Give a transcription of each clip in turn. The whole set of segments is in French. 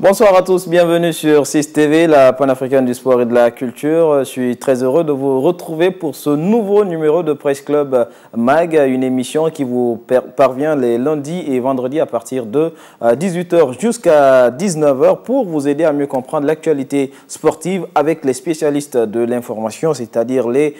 Bonsoir à tous, bienvenue sur 6 TV, la panafricaine du sport et de la culture. Je suis très heureux de vous retrouver pour ce nouveau numéro de Presse Club Mag, une émission qui vous parvient les lundis et vendredis à partir de 18h jusqu'à 19h pour vous aider à mieux comprendre l'actualité sportive avec les spécialistes de l'information, c'est-à-dire les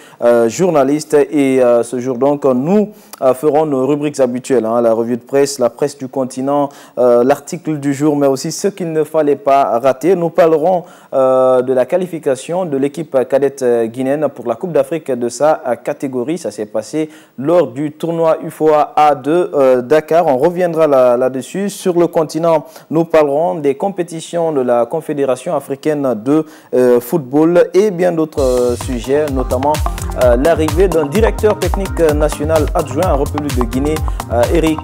journalistes. Et ce jour donc, nous ferons nos rubriques habituelles, la revue de presse, la presse du continent, l'article du jour, mais aussi ce qu'il ne fallait pas rater. Nous parlerons de la qualification de l'équipe cadette guinéenne pour la Coupe d'Afrique de sa catégorie. Ça s'est passé lors du tournoi UFOA A de Dakar. On reviendra là-dessus. Sur le continent, nous parlerons des compétitions de la Confédération africaine de football et bien d'autres sujets, notamment l'arrivée d'un directeur technique national adjoint en République de Guinée, Eric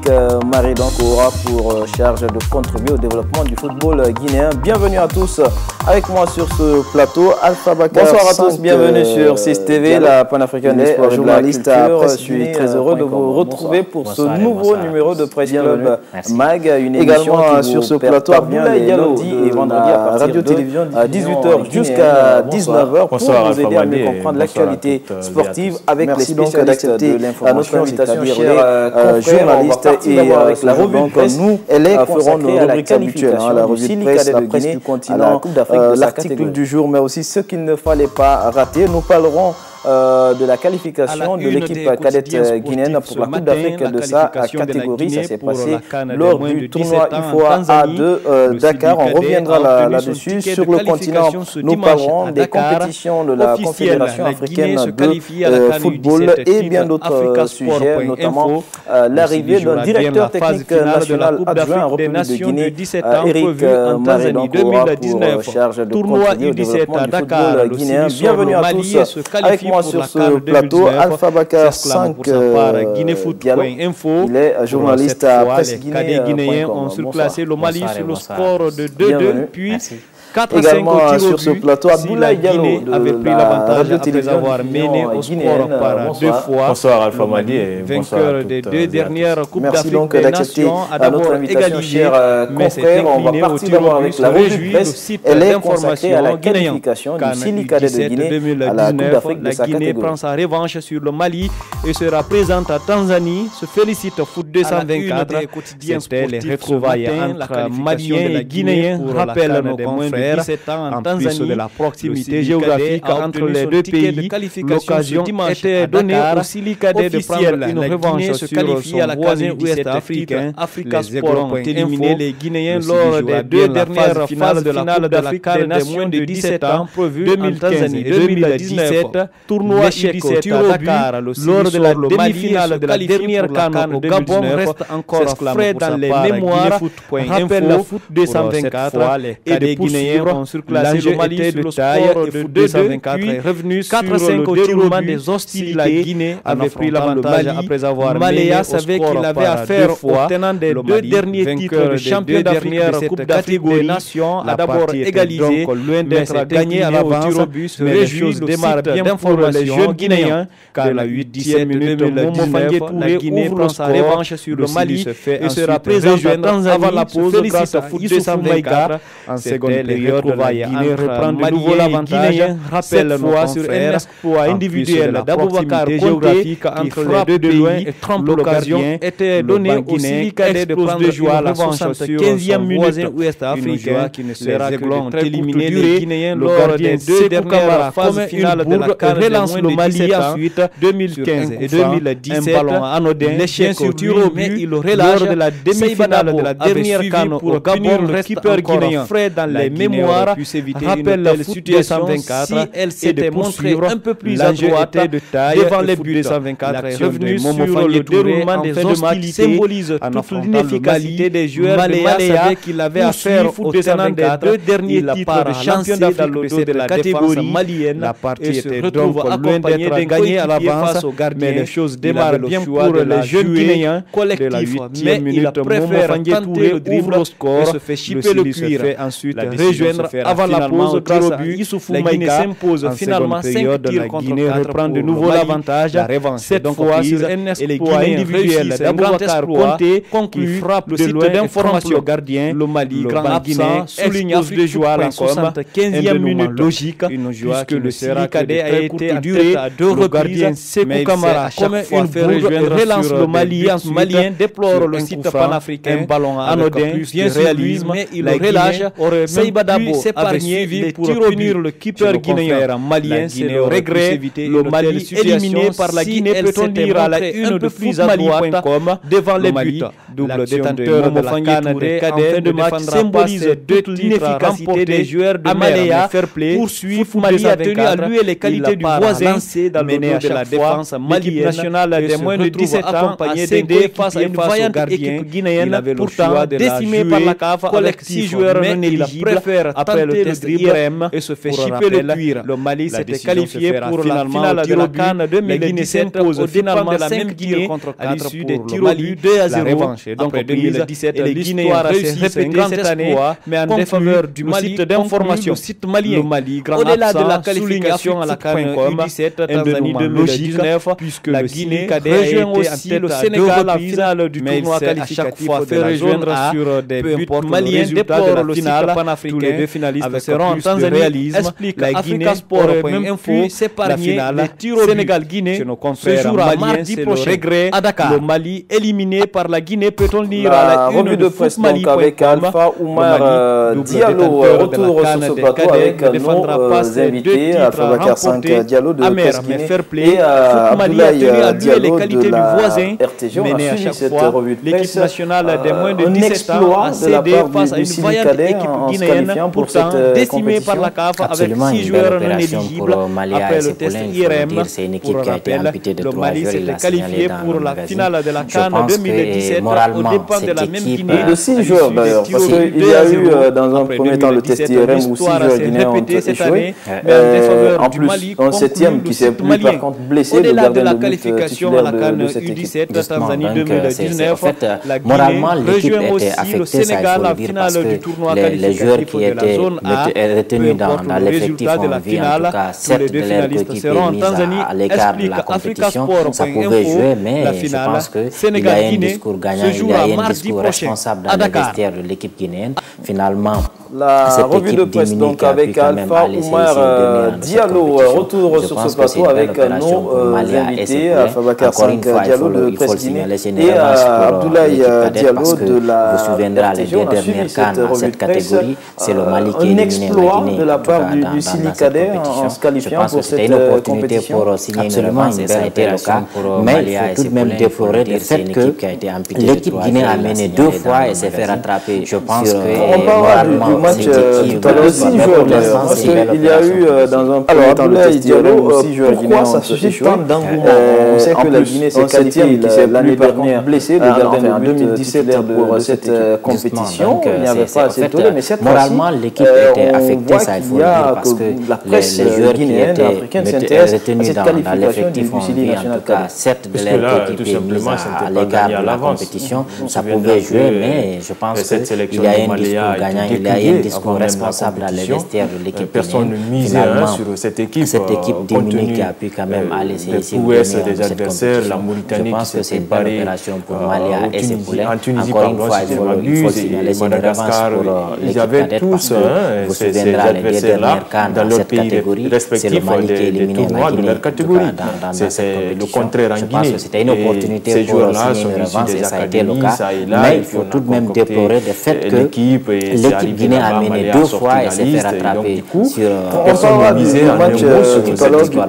Maré, donc aura pour charge de contribuer au développement du football guinéen. Bienvenue à tous avec moi sur ce plateau. Alpha Bakar. Bonsoir à tous, bienvenue sur 6 TV, la panafricaine du sport et de la culture. Je suis très heureux de vous retrouver pour ce nouveau numéro de Presse Club Mag, une émission également sur ce plateau Abdoulaye Diallo et vendredi à partir de 18h jusqu'à 19h pour vous aider à mieux comprendre l'actualité sportive avec les spécialistes de l'information, c'est-à-dire les journalistes et avec la revue de presse. Nous, elle est feront nos rubriques habituelles, la revue de presse, la presse du continent, l'article du jour, mais aussi ce qu'il ne fallait pas rater. Nous parlerons de la qualification de l'équipe cadette guinéenne pour la Coupe d'Afrique de sa catégorie. Ça s'est passé lors du tournoi UFOA A de Dakar. On reviendra là-dessus. Sur le continent, nous parlerons des compétitions de la Confédération africaine de football et bien d'autres sujets, notamment l'arrivée d'un directeur technique national adjoint en République de Guinée, Eric Maré, donc aura pour charge de contribuer au développement du football guinéen. Bienvenue à tous avec moi sur ce plateau, Alpha Bakar 5 Diallo. Il est journaliste à Presse guinéen ont surclassé le Mali sur le score de 2-2, puis 4-5 également sur ce plateau, Abdoulaye Diallo avait pris l'avantage après avoir mené au score par 2 fois. Bonsoir Alpha Madi et vainqueur des 2 dernières Coupes d'Afrique donc des Nations a d'abord égalisé, mais s'est incliné au tir au but. Se réjouit le site d'information guinéen. Car en 2019, la Guinée prend sa revanche sur le Mali et sera présente à Tanzanie. Se félicite Foot 224. C'était les retrouvailles entre Maliens et Guinéens, rappellent nos confrères. 17 ans en Tanzanie, de la proximité géographique entre les deux pays, l'occasion était donnée au Sili Cadet de prendre une revanche sur son voisin ouest-africain. Les Aiglons ont éliminé les Guinéens lors des 2 dernières phases de la Coupe d'Afrique des Nations de 17 ans prévues en Tanzanie et 2017, tournoi échec au tir au but lors de la demi-finale de la dernière CAN au Gabon reste encore frais dans les mémoires, rappelle le Foot 224 et des Guinéens ont surclassé le Mali sur le score de 2-2, puis revenu sur le déroulement des hostilités. La Guinée avait pris l'avantage après avoir Maléa savait qu'il avait affaire au tenant des 2 derniers titres de champion d'Afrique de cette catégorie des nations, a d'abord égalisé, loin d'être gagné à l'avance, mais les choses démarrent bien pour les jeunes Guinéens, car la 8e minute, Momo Fangué Touré ouvre sa revanche sur le Mali et sera présent avant la pause grâce à Foot 224 en seconde période. La Guinée reprend de nouveau l'avantage, rappelle fois sur un exploit individuel d'Aboubacar Konté entre les deux de loin et trompe le gardien. Était donné au Sili Cadet de prendre de joie la 75e minute ouest-africain qui ne sera que ont éliminé les Guinéens lors des 2 dernières phases finales de la CAN, relance le Mali ensuite 2015 et 2017. Un ballon anodin, l'échec au tir au but, il relâche lors de la demi-finale de la dernière CAN au Gabon, reste encore frais dans les mémoires, rappelle la situation 224, si elle s'était montrée un peu plus adroite de taille devant les buts. 224 est revenu sur le déroulement des hostilités, symbolise toute l'inefficacité des joueurs de Maléa qu'il avait affaire au tenant des 2 derniers titres de champion d'Afrique de cette catégorie malienne. La partie était donc loin d'être gagnée à l'avance, mais les choses démarrent bien pour les jeunes Guinéens collectifs, mais il préfère tenter le dribble et se fait chipper le cuir. Ensuite, rejoindre avant la pause grâce à Issoufou Maïga. S'impose finalement 5 tirs contre 4 reprend de nouveau l'avantage. Cette fois sur un exploit individuel d'Aboubacar Konté qui frappe le site d'information gardien. Le Mali, grand absent, souligne Afrique joie à la 75e minute logique puisque le Sili Cadet a été duré à 2 reprises. Sekou Kamara, comme une bourde, relance le Mali. Malien déplore le site panafricain. Un ballon anodin, bien réalisme, mais il relâche. Seiba Dabo avait suivi pour punir le keeper guinéen. Malien, c'est le regret. Le Mali éliminé par la Guinée, peut-on dire à la une de footmali.com devant les buts. Double détenteur de la canne des cadets de match symbolise toute l'inefficacité des joueurs de Maléa. Poursuit, Mali a tenu à lui les qualités du voisin, mené à chaque fois. L'équipe nationale des moins de 17 ans a cédé face à une vaillante équipe guinéenne, pourtant décimée par la CAF avec 6 joueurs non éligibles. Après le test IRM et se fait chipper le cuir. Le Mali s'était qualifié pour la finale de la CAN 2017 au dépend de la même Guinée à l'issue des tirs au but 2-0. Donc en 2017, l'histoire s'est répétée cette année, mais en défaveur du Mali d'information. Site malien, le Mali, grand au-delà de la qualification à la CAN U17, Tanzanie 2019, puisque la Guinée rejoint aussi le Sénégal à la finale du tournoi qualificatif de la zone A, sur des buts maliens déplore le finale panafricain. Tous les deux finalistes seront en Tanzanie, explique Africa Sport.info, s'épargner les tirs au Sénégal-Guinée. Ce jour à mardi prochain à Dakar. Le Mali éliminé par la Guinée, peut-on lire à la une de presse donc avec Alpha Oumar Diallo, retour sur ce plateau avec nos invités, Alpha Bakar 5 Diallo de Presse Guinée et Abdoulaye Diallo de la RTG. On a suivi cette revue de presse. L'équipe nationale des moins de 17 ans a cédé face à une vaillante équipe guinéenne, pourtant décimée par la CAF avec 6 joueurs non éligibles. Après le test IRM, pour rappel, le Mali s'était qualifié pour la finale de la CAN 2017 au dépend de la même Guinée. De 6 joueurs d'ailleurs, parce qu'il y a eu dans un premier temps le test IRM où 6 joueurs guinéens ont échoué. En plus, un 7e qui s'est plus par contre blessé. Au-delà de la qualification à la CAN U17 Tanzanie 2019, la Guinée rejoint aussi le Sénégal en finale du tournoi qualificatif de la zone A. Retenu dans l'effectif de la finale, tous les deux finalistes seront en Tanzanie, explique AfricaSport.info. Ça pouvait jouer, mais la finale, je pense qu'il y a un discours gagnant, il y a un discours responsable dans le vestiaire de l'équipe guinéenne. Finalement, la revue de presse donc avec Alpha Oumar Diallo, retour sur ce plateau avec nos invités, Alpha Bakar 5 Diallo de Presse Guinée et Abdoulaye Diallo de la RTG. On a suivi cette revue de presse, un exploit de la part du Sili Cadet en se qualifiant pour cette compétition. Absolument, ça a été le cas, mais il faut tout de même déplorer le fait que l'équipe guinéenne a mené 2 fois et s'est fait rattraper. Je pense que moralement, match tout à l'heure, 6 joueurs d'ailleurs, parce qu'il y a eu dans un premier temps le test IRM, 6 joueurs guinéens ont échoué. On sait que la Guinée s'est qualifiée l'année dernière, blessé en 2017 pour cette compétition. Il n'y avait pas assez de mais cette fois-ci, l'équipe était affectée, ça il faut le dire, parce que les joueurs guinéens africains s'intéressent à cette qualification du Sili national. En tout cas, certes, de leur équipe est mise à l'égard de la compétition, ça pouvait jouer, mais je pense qu'il y a un discours gagnant, il y a un discours responsable à l'investir de l'équipe. Personne ne misait sur cette équipe. Cette équipe diminuée qui a pu quand même aller des adversaires, la Mauritanie qui s'est séparée opération pour Malia et ses poulets. Encore une fois, il faut signaler une revanche pour l'équipe cadette parce que vous souviendrez les 2 dernières cannes dans cette catégorie, c'est le Mali qui a éliminé la Guinée dans cette compétition. Je pense que c'était une opportunité pour signer une revanche et ça a été le cas. Mais il faut tout de même déplorer le fait que l'équipe guinéenne a mené 2 fois et s'est fait rattraper sur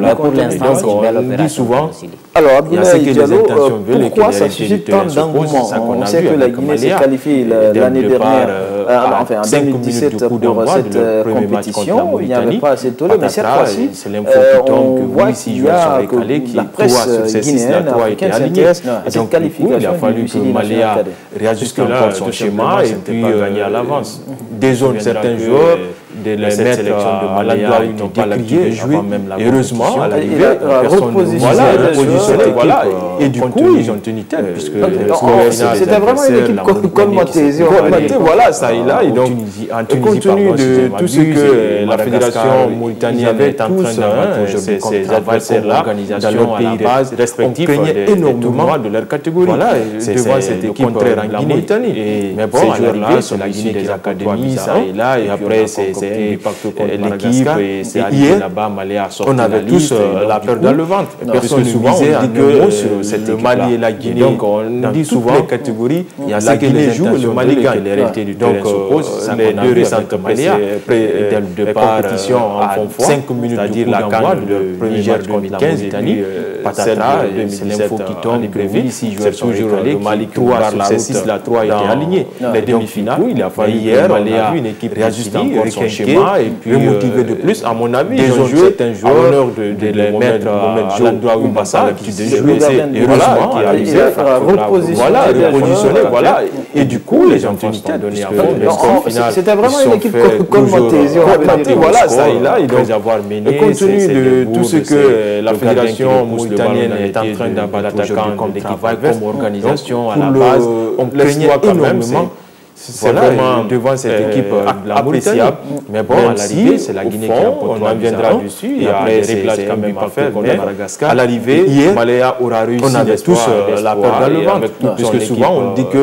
mais pour l'instant, c'est une belle opération. Alors, Abdoulaye Diallo, pourquoi ça suscite tant d'engouement? On sait que la Guinée s'est qualifiée l'année dernière, enfin en 2017 pour cette compétition. Il n'y avait pas assez de tollé, mais cette fois-ci, on voit qu'il y a la presse guinéenne, africaine s'intéresse à cette qualification. Il a fallu que Malia réajuste encore son schéma et puis gagner à l'avance. Dézone certains joueurs de les mettre à l'endroit où ils n'ont pas l'habitude de jouer. Heureusement, à l'arrivée, repositionné, voilà. Et du coup, ils ont tenu tête, puisque c'était vraiment une équipe colmatée, voilà, ça et là. Et donc, compte tenu de tout ce que la fédération mauritanienne est en train d'avoir ces adversaires-là, dans leur pays de base, on craignait énormément de leur catégorie. Voilà, devant cette équipe contraire en Guinée. Mais bon, à l'arrivée, c'est la Guinée des académies, ça et là, et après, c'est l'équipe, et c'est arrivé là-bas, Maléa sort. On avait tous la peur dans le ventre. Personne ne disait un mot sur le Mali et la Guinée. Donc, on dit souvent les catégories, il y a la Guinée joue, le Mali gagne. Donc, les deux récentes compétitions en 5 minutes, c'est-à-dire la CAN, le premier match contre la Mauritanie, Patatra, c'est l'info qui tombe, c'est toujours le Mali 3 sur ces 6, la 3 a été alignée. Les demi-finales, il a fallu hier, on a vu une équipe réajuster encore son schéma et puis remotiver de plus. À mon avis, ils ont joué à l'honneur de les mettre à l'endroit où ils ont l'habitude de jouer. Et heureusement, qui a réussi à repositionner, voilà. Et du coup, les gens ont donné à fond. C'était vraiment une équipe colmatée. Voilà, ça et là, ils doivent avoir mené. Compte tenu de tout ce que la fédération mauritanienne est en train d'abattre comme travail, comme organisation à la base, on craignait énormément. C'est vraiment devant cette équipe appréciable. Mais bon, à l'arrivée, c'est la Guinée qui emporte. On en viendra dessus. Il y a des réglages quand même à faire contre Madagascar. À l'arrivée, Maléa aura réussi. On avait tous la peur dans le ventre. Puisque souvent, on dit que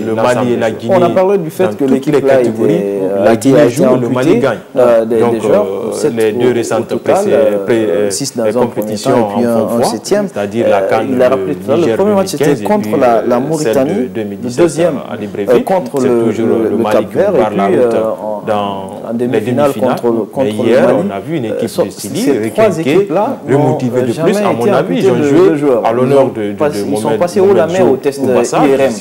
le Mali et la Guinée, on a parlé du fait que l'équipe catégorie, la Guinée joue, le Mali gagne. Donc, les deux récentes compétitions en font foi, c'est-à-dire la CAN le premier match c'était contre la Mauritanie, le deuxième contre le Cap-Vert et puis en demi-finale contre le hier, on a vu une équipe de Sili requinquée, remotivée de plus. À mon avis, ils ont joué à l'honneur de ils sont passés haut la main au test IRM.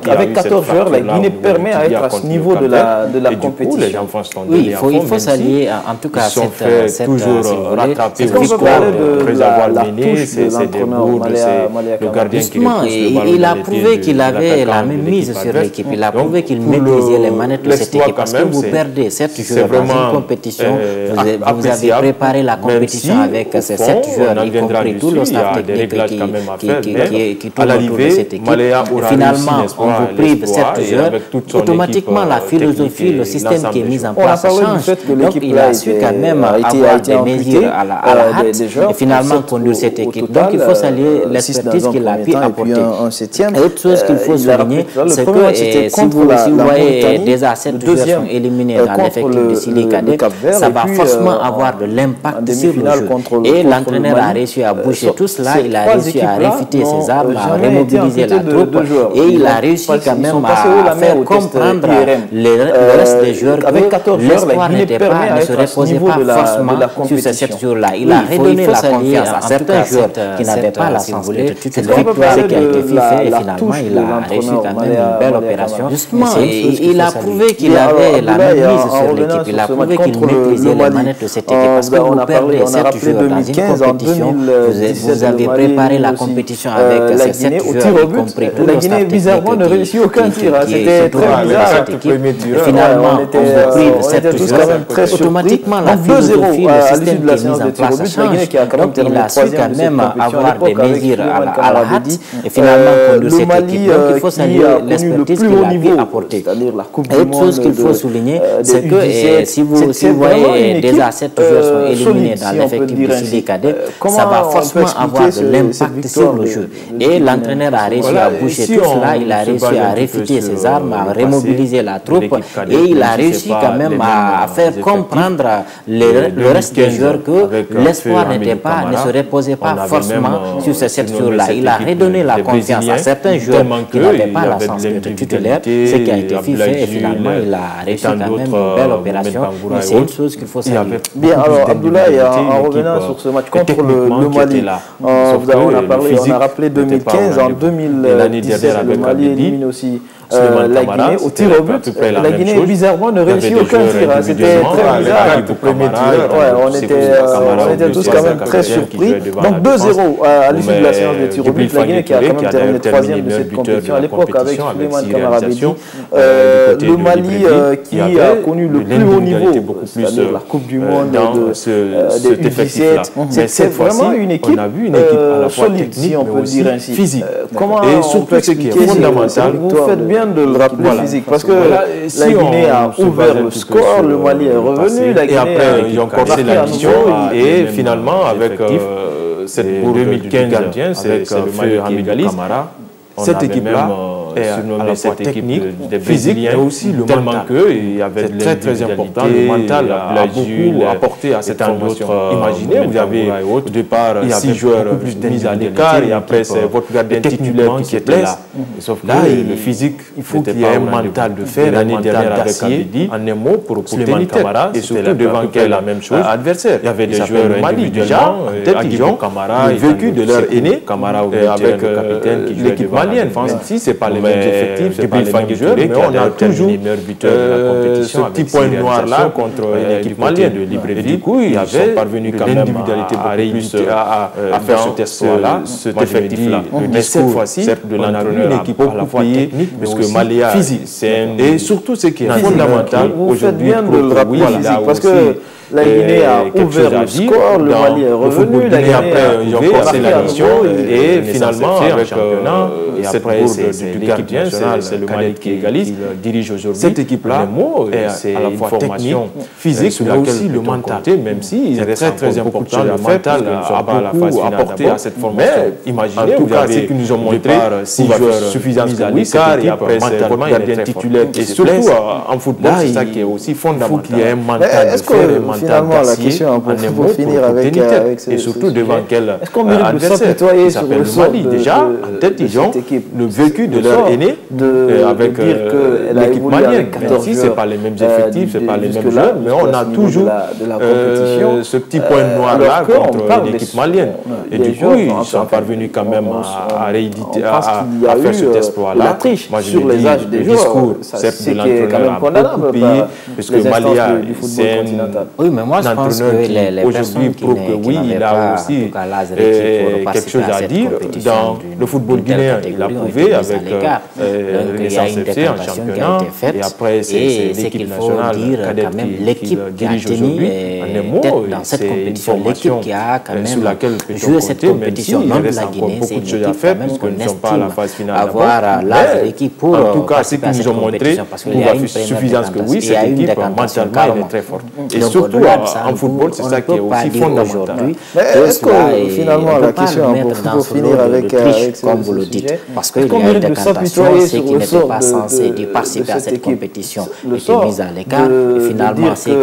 Avec 14 joueurs, la Guinée permet à être à ce niveau de la compétition. Oui, il faut s'allier en tout cas cette toujours rattraper après avoir mené, c'est des bourdes, c'est le gardien qui repousse le ballon. Il a prouvé qu'il avait la même mise sur l'équipe. Il a prouvé qu'il maîtrisait les manettes de cette équipe. Parce que vous perdez 7 joueurs dans une compétition. Vous avez préparé la compétition avec ces 7 joueurs, y compris tout le staff technique qui tourne autour de cette équipe. Finalement, on vous prive 7 joueurs. Automatiquement, la philosophie, le système qui est mis en place change. Donc, il a su quand même avoir des mesures à la hâte et finalement conduire cette équipe. Donc, il faut saluer l'expertise qu'il a pu apporter. Et autre chose qu'il faut souligner, c'est que si vous voyez déjà 7 joueurs sont éliminés dans l'effectif de Sili Cadet, ça va forcément avoir de l'impact sur le jeu. Et l'entraîneur a réussi à boucher tout cela, il a réussi à réfuter ses armes, à remobiliser la troupe et il a réussi quand même à faire comprendre le reste des joueurs que l'espoir ne se reposait pas forcément sur ces 7 jours-là. Il a redonné la confiance à certains joueurs qui n'avaient pas la chance d'être titulaires. Cette victoire qui a été fait et finalement il a réussi quand même une belle opération. Justement, il a prouvé qu'il avait la même mise sur l'équipe. Il a prouvé qu'il maîtrisait les manettes de cette équipe. Parce que vous perdez 7 joueurs dans une compétition. Vous avez préparé la compétition avec ces 7 joueurs, y compris tout le staff bizarrement ne réussit aucun tir. C'était très bizarre. Finalement, on vous prive 7 joueurs. Automatiquement, la philosophie, le système qui est mis en place change. Donc, il a su quand même avoir des mesures à la hâte et finalement conduire cette équipe. Donc, il faut saluer l'expertise qu'il a pu apporter. Et autre chose qu'il faut souligner, c'est que si vous voyez déjà 7 joueurs sont éliminés dans l'effectif de Sili Cadet, ça va forcément avoir de l'impact sur le jeu. Et l'entraîneur a réussi à boucher tout cela, il a réussi à réfuter ses armes, à remobiliser la troupe et il a réussi quand même à faire comprendre le reste des joueurs que l'espoir ne se reposait pas forcément sur ces 7 jours-là. Il a redonné la confiance à certains joueurs qui n'avaient pas la chance d'être titulaires, ce qui a été fait et finalement il a réussi quand même une belle opération. Mais c'est une chose qu'il faut saluer. Bien, alors Abdoulaye, en revenant sur ce match contre le Mali, on a rappelé 2015, en 2017 le Mali élimine aussi la Guinée au tir au but. La Guinée, bizarrement, ne réussit aucun tir. C'était très bizarre. On était tous quand même très surpris. Donc 2-0 à l'issue de la séance de tir au but. La Guinée qui a quand même terminé 3e de cette compétition à l'époque avec Souleymane Camara Bedi. Le Mali qui a connu le plus haut niveau, c'est-à-dire la Coupe du Monde des U17. C'est vraiment une équipe solide, si on peut dire ainsi. Physique. Comment et surtout ce qui est fondamental, vous faites bien de le rappeler physique, parce que la Guinée a ouvert le score, le Mali est revenu, la Guinée et après ils ont corsé la mission et finalement avec cette bourde du gardien, c'est le Mali qui égalise. Cette équipe-là est à la fois technique, physique, mais aussi le mental. C'est très important. Le mental a beaucoup apporté à cette formation. Imaginez, vous avez au départ 6 joueurs mis à l'écart et après c'est votre gardien titulaire qui était là. Sauf que le physique, il faut qu'il y ait un mental de fer, l'année dernière avec Abedi, en un mot pour Souleymane Camara, et surtout devant quel adversaire. Il y avait des joueurs individuellement, intelligents, vécus de leur aîné, avec l'équipe malienne. Si c'est pas les mêmes effectifs, c'est pas les mêmes joueurs, mais on a toujours ce petit point noir-là contre l'équipe malienne de Libreville. Et du coup, ils sont parvenus quand même à faire ce test-là, cet effectif-là. Mais cette fois-ci, on a vu une équipe à la fois technique, parce que Maléa, et surtout ce qui est fondamental aujourd'hui, parce que la Guinée a ouvert le score, le Mali est revenu, la Guinée après ils ont passé la mission et finalement avec cette bourde du gardien, c'est le Mali qui égalise, dirige aujourd'hui. Cette équipe-là est à la fois technique, physique, mais aussi le mental, même si il est très important, le mental a beaucoup apporté à cette formation. Mais imaginez, vous avez ce qu'ils nous ont montré, 6 joueurs suffisants à l'écart et après c'est votre gardien titulaire et surtout en football, c'est ça qui est aussi fondamental. Il faut qu'il y ait un mental de fer, finalement, la question pour finir avec et surtout devant quel adversaire qui s'appelle le Mali. Déjà, en tête, ils ont le vécu de leur aîné avec l'équipe malienne. Même si ce n'est pas les mêmes effectifs, ce n'est pas les mêmes joueurs, mais on a toujours ce petit point noir-là contre l'équipe malienne. Et du coup, ils sont parvenus quand même à rééditer, à faire cet exploit-là. Moi, je me dis, le discours, certes, de l'entraîneur a beaucoup payé, puisque Malia, c'est oui, mais moi je pense que les personnes qui il a aussi quelque chose à dire dans le football guinéen. Il a prouvé avec Renaissance FC en championnat et après c'est l'équipe nationale cadette qui dirige aujourd'hui. En un mot, dans cette compétition, l'équipe qui a quand même joué cette compétition, non de la Guinée, c'est une équipe quand même qu'on estime avoir l'âge de l'équipe pour en tout cas, ce qu'ils nous ont montré prouve à suffisance que oui, cette équipe mentalement elle est très forte. Et surtout en football, c'est ça qui est aussi fondamental. Est-ce que finalement, la question pour finir avec comme vous le dites, parce qu'il y a une décantation, ceux qui n'étaient pas censés participer à cette compétition étaient mis à l'écart, et finalement ceux qui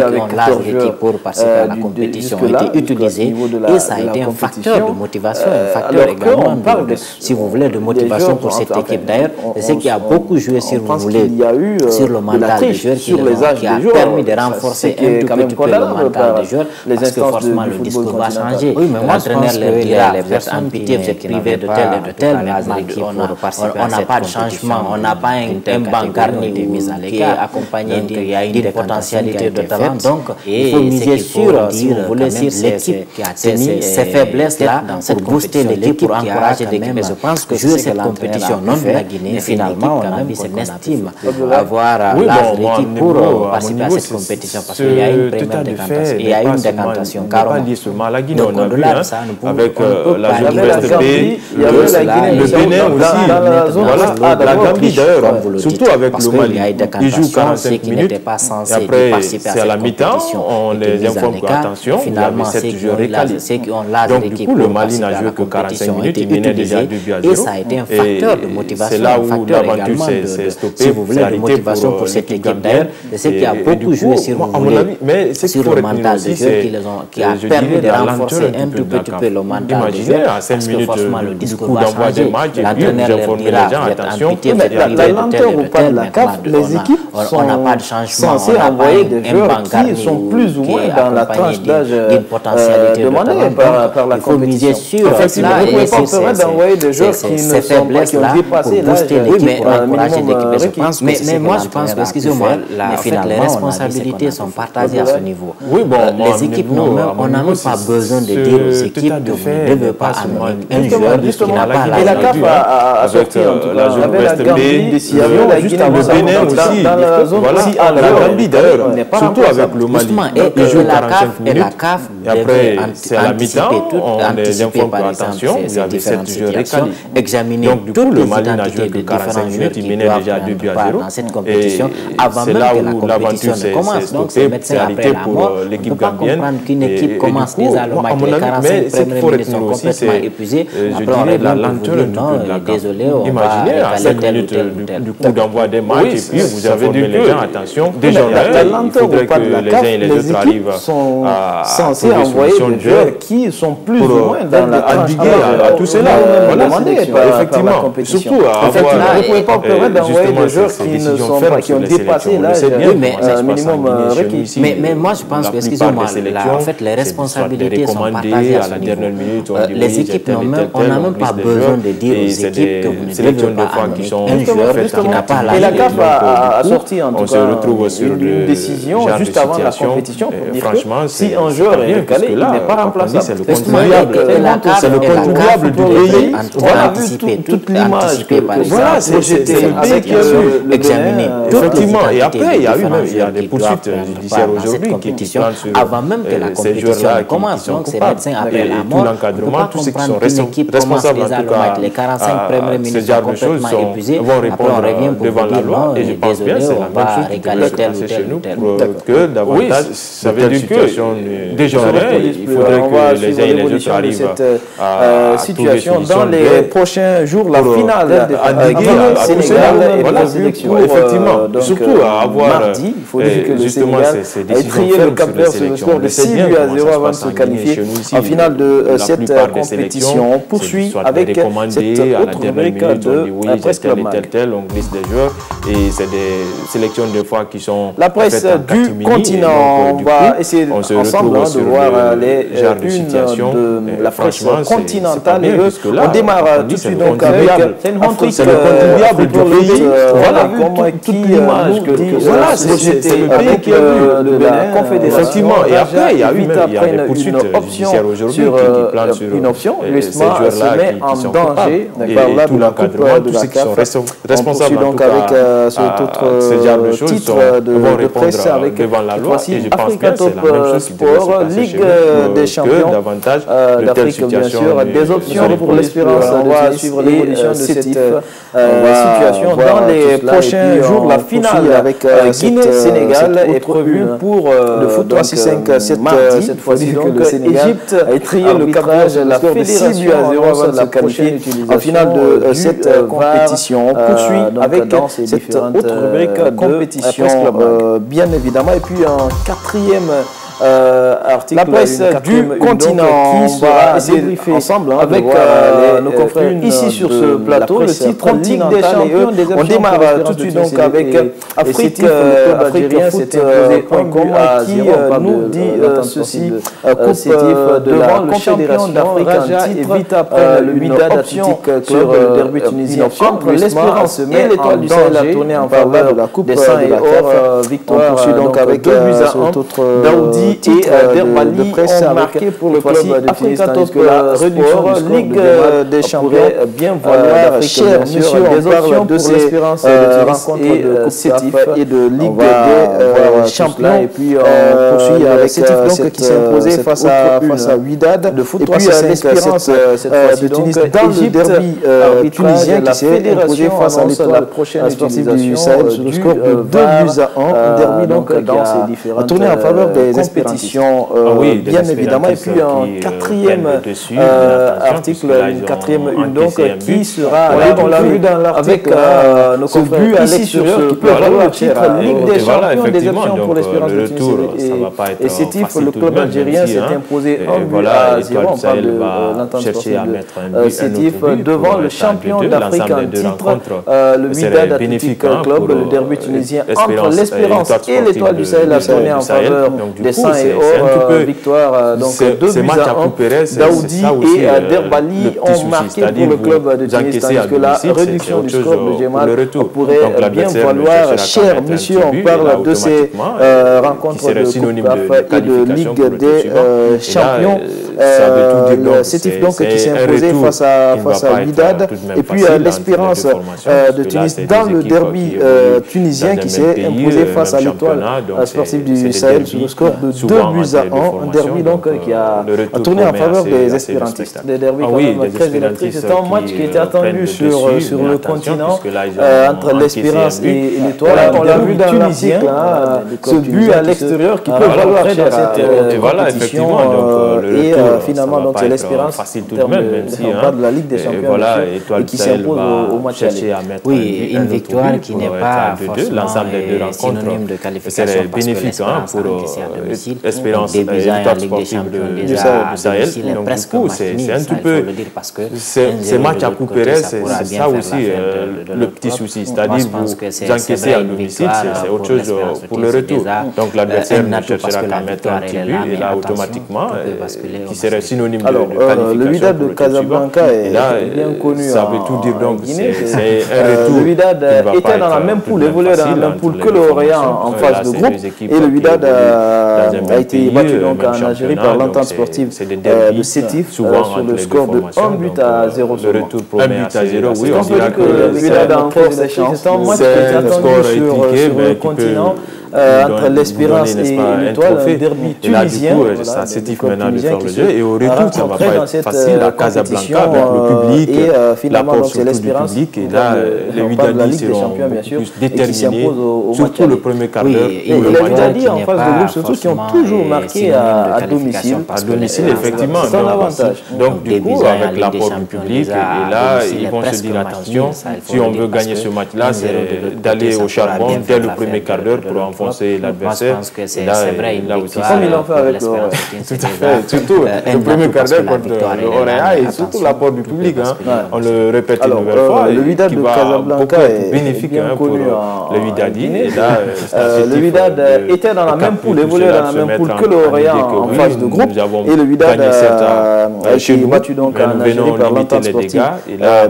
ont l'âge d'équipe pour participer à la compétition ont été utilisés, et ça a été un facteur de motivation, un facteur également, si vous voulez, de motivation pour cette équipe. D'ailleurs, c'est ce qui a beaucoup joué, si vous voulez, sur le mental des joueurs, qui a permis de renforcer un tout petit peu le mental des joueurs, parce que forcément le discours va changer. Oui, mais l'entraîneur leur dira, vous êtes en pitié, vous êtes privé de tel et de tel, on n'a pas de changement, on n'a pas un banc garni de mise à l'écart, accompagné d'une potentialité de talent. Donc, il faut miser sur, si vous voulez, sur l'équipe qui a ces faiblesses-là, pour booster l'équipe, pour encourager l'équipe. Mais je pense que jouer cette compétition, non de la Guinée, finalement, on estime avoir l'âge de l'équipe pour participer à cette compétition, parce qu'il y a une première décantation, il y a une décantation carrément. Donc au-delà de ça, avec la zone PSTP, le Bénin aussi, la Gambie d'ailleurs, surtout avec le Mali, ils jouent 45 minutes, et après c'est à la mi-temps, on les informe qu'attention, il y avait 7 joueurs récalés. Donc du coup le Mali n'a joué que 45 minutes, il menait déjà 2-0. Et ça a été un facteur de motivation, c'est là où l'aventure s'est stoppée, si vous voulez, de motivation pour cette équipe d'ailleurs, c'est ce qui a beaucoup joué, si vous voulez, mais sur le mental de jeu qui a permis de renforcer un tout petit peu le mental de jeu. Parce que forcément, le discours va changer. L'entraîneur leur dira, vous êtes amputé, vous êtes privé de tel et de tel, mais les équipes on n'a pas de changement. Censées envoyer des joueurs qui sont plus ou moins dans la tranche d'âge demandée par la compétition. Effectivement, vous ne pouvez pas permettre d'envoyer des joueurs qui ne sont pas, qui ont dépassé l'âge l'équipe. Mais moi, je pense que, excusez-moi, les responsabilités sont partagées à ce niveau. Oui, bon, les équipes, on n'a même pas besoin de dire aux équipes que vous ne devez pas amener un joueur qui n'a pas la et la CAF a sorti, en tout cas, avec la Gambie, juste avant ça, dans la zone aussi, la Gambie d'ailleurs, surtout avec le Mali. Et la CAF devait anticiper par exemple ces différentes situations, examiner toutes les identités de différents joueurs qui doivent dans cette compétition avant même que la compétition ne commence. Donc c'est médecin après la mort. On ne peut pas comprendre qu'une équipe commence déjà le match, les 45 premières minutes sont complètement épuisées. Après on revient pour vous dire non, désolé, on va régaler tel ou tel. Du coup d'envoi des matchs, et puis vous avez dit les gens, attention, déjà il faudrait que les uns et les autres arrivent à censés envoyer des joueurs qui sont plus ou moins dans la endiguer à tout cela. Effectivement, surtout à avoir... Vous ne pouvez pas permettre d'envoyer des joueurs qui ne sont pas, qui ont dépassé l'âge minimum requis. Mais moi je pense que, excusez-moi, en fait les responsabilités sont partagées à ce niveau. Les équipes, on n'a même pas besoin de dire aux équipes que vous ne devez pas amener un joueur qui n'a pas l'âge. Et la CAF a sorti en tout cas une décision juste avant la compétition pour dire que si un joueur est recalé, il n'est pas remplaçable. C'est le contribuable du pays. Voilà, vu toute l'image que voilà, c'est le pays qui a examiné. Effectivement, et après il y a des poursuites judiciaires aujourd'hui qui plantent sur avant même que la compétition commence. Donc ces médecins après la mort, l'encadrement, tous ceux qui sont responsables en tout cas les 45 premières minutes sont complètement épuisées. Vont répondre devant la loi et je pense bien c'est la même chose qui doit se passer chez nous pour que davantage ça veut dire que déjà il faudrait que les uns et les autres arrivent à situation dans les prochains jours. La finale Sénégal est prévue pour effectivement, surtout à avoir mardi. Il faut dire que le Sénégal a étrié le Cap-Vert sur le score de 6 buts à 0 avant de se qualifier en finale de cette compétition. On poursuit avec cette autre rubrique de Presse Club Mag. On glisse des joueurs et c'est des sélections de fois qui sont la presse du continent. On va essayer ensemble de voir les unes de la presse continentale. Et on démarre tout de suite donc avec c'est le contribuable du pays. Voilà, toute l'image que voilà, c'est le pays qui a vu la Confédération. Effectivement, et après il y a des poursuites judiciaires aujourd'hui qui plantent sur une option. ces joueurs-là qui sont coupables. Et tout l'encadrement, tous ceux qui sont responsables donc avec cet autre titre de presse avec devant la loi. Et je pense Africa que c'est la même chose qui devrait se passer Ligue des champions davantage d'Afrique, bien sûr, des options pour l'Espérance. On va suivre l'évolution de cette situation dans les prochains jours. La finale avec Guinée-Sénégal est prévue pour le foot 3-6-5 cette fois-ci. Donc l'Égypte a étrié le Cap-Vert, la fédération à 0 avant de la qualifier en finale de cette compétition. On poursuit avec cette autre rubrique de compétition, bien évidemment. Et puis un quatrième article, la presse du continent qui va essayer ensemble avec nos confrères ici sur ce plateau. Le titre Ligue des Champions. On démarre tout de suite donc avec Afrique algérien, c'était .com qui nous dit ceci: coupe devant le champion d'Afrique en titre vite après le Wydad Athletic sur le derby tunisien contre l'Espérance et l'Étoile du Sahel a tourné en faveur de la Coupe des Saints et Or. Victoire. On poursuit donc avec cet autre Daoudi et Derbali ont marqué pour le club de Tunis, tandis que la réduction Ligue des Champions bien valoir cher, monsieur, des options pour l'Espérance de rencontre de Sétif et de Ligue des Champions. Et puis on poursuit avec Sétif qui s'est imposé face à Wydad de foot 3-5 de Tunis dans le derby tunisien qui s'est imposé face à l'Étoile sportive du Sahel sur le score de 2 buts à 1. Un derby donc a tourné en faveur des espérances. Bien évidemment, et puis un quatrième article, une quatrième une donc qui sera, on l'a vu dans l'article, avec nos confrères ici sur ce qui peut valoir le titre Ligue des Champions, des options pour l'Espérance de Tunis et Sétif. Le club algérien s'est imposé 1-0. On parle de l'entente sportive de Sétif devant le champion d'Afrique en titre, le Wydad Athletic Club. Le derby tunisien entre l'Espérance et l'Étoile du Sahel a tourné en faveur des 100 et or. Victoire donc 2-1. Daoudi et Derbali ont marqué pour le club de Tunis, tandis que la réduction du score de Gemal pourrait bien valoir cher. Monsieur, on parle de ces rencontres de Coupe d'Afrique et de Ligue des Champions. Sétif donc qui s'est imposé face à Wydad, et puis l'Espérance de Tunis dans le derby tunisien qui s'est imposé face à l'Étoile sportive du Sahel sur le score de 2-1. Un derby donc qui a tourné en faveur des espérantistes. Des derbys quand même très électriques. C'est un match qui était attendu sur le continent entre l'Espérance et l'Étoile. On l'a vu dans tunisien, ce but à l'extérieur qui peut valoir cher à cette compétition. Et finalement donc c'est l'Espérance on parle de la Ligue des Champions et qui s'impose au match aller. Oui, une victoire qui n'est pas forcément synonyme de qualification parce que l'Espérance a encaissé à domicile. L'Espérance et l'Étoile sportive du Sahel. Donc du coup, c'est un petit peu... Ces matchs à couper, c'est ça aussi le petit souci. C'est-à-dire vous encaissez à domicile, c'est autre chose pour le retour. Donc l'adversaire ne cherchera qu'à mettre un petit but et là automatiquement, qui serait synonyme de qualification. Le Wydad de Casablanca est bien connu ça veut tout dire, donc c'est un retour. Le Wydad était dans la même poule, évoluait dans la même poule que le Orient en phase de groupe, et le Wydad a été battu donc en Algérie par l'entente sportive de Sétif sur le score de 1-0. Le retour promet assez. Oui, on peut dire que le Wydad a encore ses chances. C'est un match qui est attendu sur le continent. Entre l'Espérance et l'Étoile, un derby tunisien. Ça Sétif maintenant de faire le jeu, et au retour ça ne va pas être facile à Casablanca avec le public, l'apport surtout du public, et là les Wydadis seront plus déterminés, surtout le premier quart d'heure. Et les Wydadis en phase de groupe surtout qui ont toujours marqué à domicile. À domicile, effectivement. C'est un avantage. Donc du coup, avec l'apport du public, et là ils vont se dire attention, si on veut gagner ce match-là, c'est d'aller au charbon dès le premier quart d'heure pour enfoncer l'adversaire. Je pense que c'est vrai, là aussi, comme ils l'ont fait avec l'Orient. Tout à fait, surtout le premier quart d'heure contre l'Orient et surtout l'apport du public. On le répète une nouvelle fois, le Wydad de Casablanca est bénéfique pour le Wydadi. Le Wydad était dans la même poule, évoluait dans la même poule que l'Orient en phase de groupe, et le Wydad a été battu donc en Algérie par l'entente sportive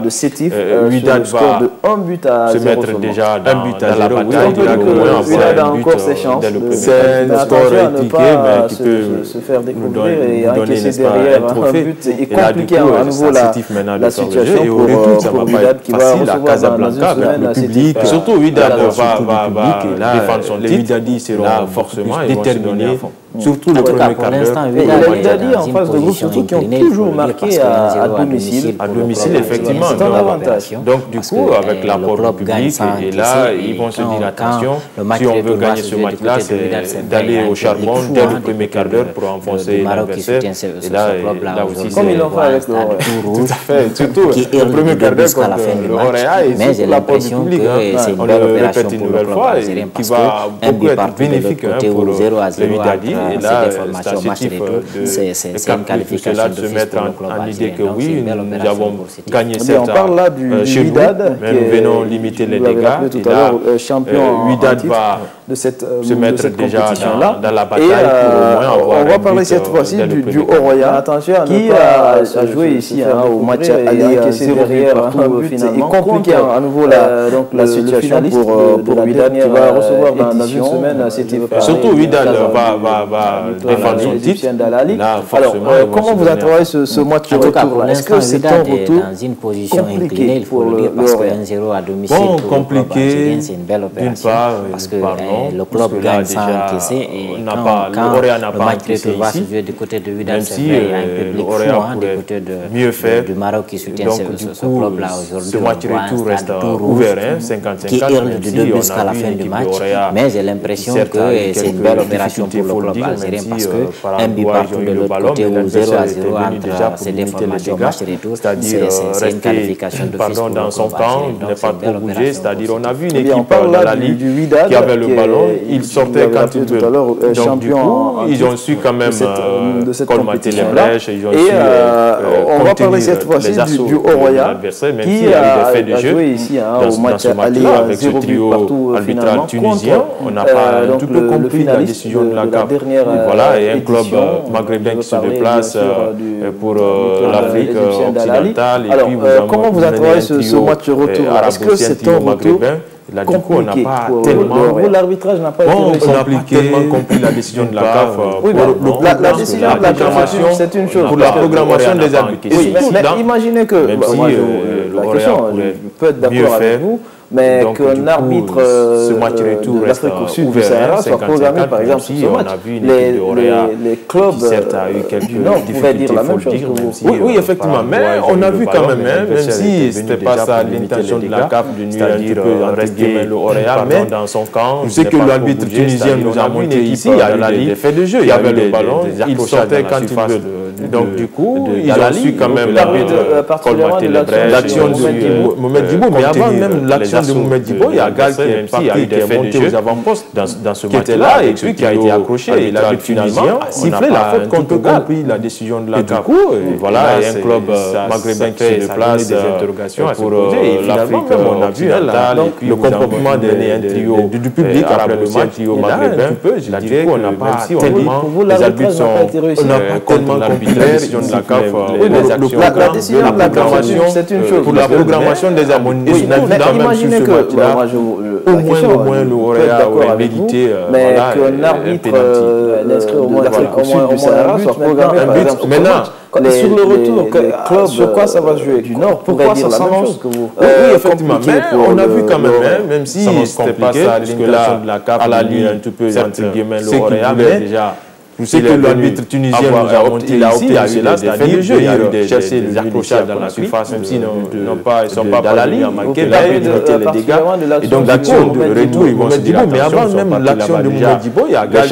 de Sétif sur le score de 1-0. Se mettre déjà dans la bataille, le Wydad a encore ses chances. C'est un score étriqué, mais qui peut se faire découvrir et encaisser derrière un but et compliquer à nouveau la situation pour Wydad qui va recevoir dans une semaine le public. Surtout Wydad va défendre son titre. Les Wydadis seront forcément déterminés. Surtout le premier quart d'heure. Et les Wydadis en phase de groupe, surtout qui ont toujours marqué à domicile. À domicile, effectivement. C'est un avantage. Donc du coup, avec l'apport du public, et là, ils vont se dire attention, si on veut gagner ce match-là, c'est d'aller au charbon dès le premier quart d'heure pour enfoncer l'adversaire. Et là aussi, comme ils l'ont fait avec l'Orient. Tout à fait. Surtout le premier quart d'heure contre l'Orient et surtout l'apport du public. On le répète une nouvelle fois, qui va beaucoup être bénéfique pour le Wydadi. Et là, c'est une qualification de se mettre en idée que oui, nous avons gagné cette on parle là du Wydad, mais nous venons limiter les dégâts. Tout à l'heure, champion Wydad va de cette se mettre déjà dans la bataille pour au moins on va parler cette fois-ci du Orient qui a joué ici au match aller 0 derrière et compliqué à nouveau la situation pour Wydad qui va recevoir dans une semaine. Surtout Wydad va défendre son titre. Alors, comment vous avez trouvé ce match retour? Est-ce que c'est un retour dans une position inclinée, il faut le dire, parce que 1-0 à domicile pour le club algérien, c'est une belle opération. Parce que le club gagne sans encaisser, et quand le match retour va se jouer du côté de Wydad, c'est vrai, il y a un public fou du côté du Maroc qui soutient ce club-là aujourd'hui. Ce match retour reste ouvert, 50-50, qui hurle du début jusqu'à la fin du match, mais j'ai l'impression que c'est une belle opération pour le club algérien parce que un but partout de l'autre côté ou 0-0 entre ces deux formations match retour, c'est une qualification de pardon, dans son camp, il n'est pas trop bougé, c'est-à-dire on a vu une équipe de la Ligue qui avait le ballon, ils sortaient quand ils veulent. Donc du coup, ils ont su quand même colmater les brèches, ils ont su on va parler cette fois-ci du Haut-Royal qui a joué ici au match aller avec ce trio arbitral tunisien. On n'a pas un tout peu compris la décision de la CAF. Voilà, et un club maghrébin qui se déplace pour l'Afrique occidentale. Alors, comment vous avez trouvé ce match retour? Est-ce que c'est un retour là, du coup, on n'a pas tellement... L'arbitrage n'a pas été on n'a pas tellement compris la décision de la CAF. Oui, la décision de la CAF, c'est une chose. Pour la programmation des arbitres. Mais imaginez que... Même si la question, je peux être d'accord avec vous, mais qu'un arbitre de l'Afrique au sud du Sahara soit programmé, par exemple, sur ce match. Les clubs du Nord pouvaient dire la même chose. Oui, effectivement, mais on a vu quand même, même si ce n'était pas ça l'intention de la CAF de nuire un petit peu en rester le Oréal, mais dans son camp, je sais que l'arbitre tunisien nous a montré ici, il y a eu des faits de jeu, il y avait le ballon, il sortait quand il veut. Donc du coup, ils ont su quand même colmater les brèches. L'action de Mohamed Djibo, mais avant même l'action de Mohamed Djibo, il y a Gal qui est parti, qui est monté aux avant-postes dans ce match-là et puis qui a été accroché. Et l'arbitre tunisien a sifflé la faute contre Gal. La décision de la CAF. Voilà, un club maghrébin qui se déplace, des interrogations pour l'Afrique. On a vu le comportement d'un trio du public après le match trio maghrébin. Je dirais qu'on n'a pas tellement, les arbitres sont, on n'a pas tellement compris la décision de la CAF. La décision de la CAF, c'est une chose. Pour la programmation des abonnés, imaginez que, au moins le Oréa aurait médité qu'un arbitre inscrit au moins d'Afrique au sud du Sahara soit programmé par exemple maintenant. Sur le retour, sur quoi ça va jouer du Nord? Pourquoi dire la même chose que vous? Oui, effectivement, mais on a vu quand même si c'était pas ça l'intention de la CAF, à la ligne un petit peu entre guillemets le Oréa, mais déjà. Je sais que l'arbitre tunisien nous a monté ici, il y a eu des faits de jeu, il y a eu des accrochages dans la surface, même s'ils ne sont pas dans la ligne à marquer, mais ils ont les dégâts. Et donc l'action de retour, ils vont se dire, mais avant même l'action de Mohamed Djibo, il y a Gal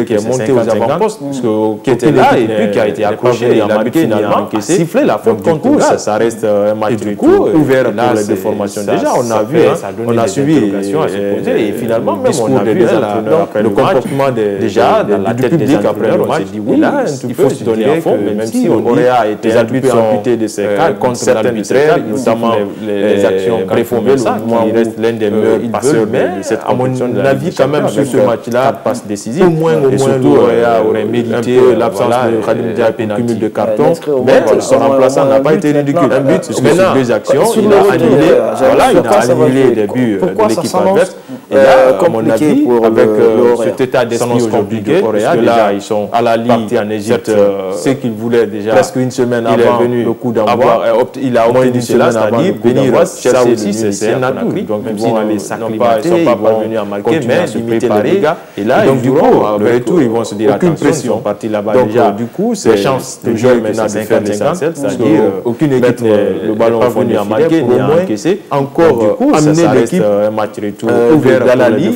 qui est monté aux avant-postes, qui était là et puis qui a été accroché, il a marqué, finalement, sifflé la faute contre Gal. Ça reste un match de coup ouvert pour les deux formations. Déjà, on a vu, on a suivi et finalement, même on a vu le comportement déjà dans la tête des après le match, dit oui, là, il faut se donner à fond, même si on a été un peu amputé de ces cas contre l'arbitraire, notamment les actions préfondées, qui reste l'un des meilleurs passeurs de cette compétition. À mon avis, quand même, sur ce match-là, passe décisif. Au moins, l'Oréa aurait mérité l'absence de Khadim Diaby, cumul de cartons, mais son remplaçant n'a pas été ridicule. Un but, sur deux actions, il a annulé les buts de l'équipe adverse. Et là, à mon avis, avec cet état d'esprit aujourd'hui de Oréa, déjà, ils sont à la Ligue en Égypte, ce qu'ils voulaient déjà. Presque une semaine avant le coup d'envoi, il a obtenu cela, c'est-à-dire venir chercher aussi, c'est un atout. Donc même s'ils n'ont pas parvenus à marquer, mais limiter les dégâts. Et là, du coup, le retour, ils vont se dire aucune pression partie là-bas déjà. Du coup, c'est chance de jouer maintenant de faire l'essentiel, c'est-à-dire aucune équipe le ballon est venu à marquer, ni à encaisser. Encore amener l'équipe un match retour ouvert dans la Ligue.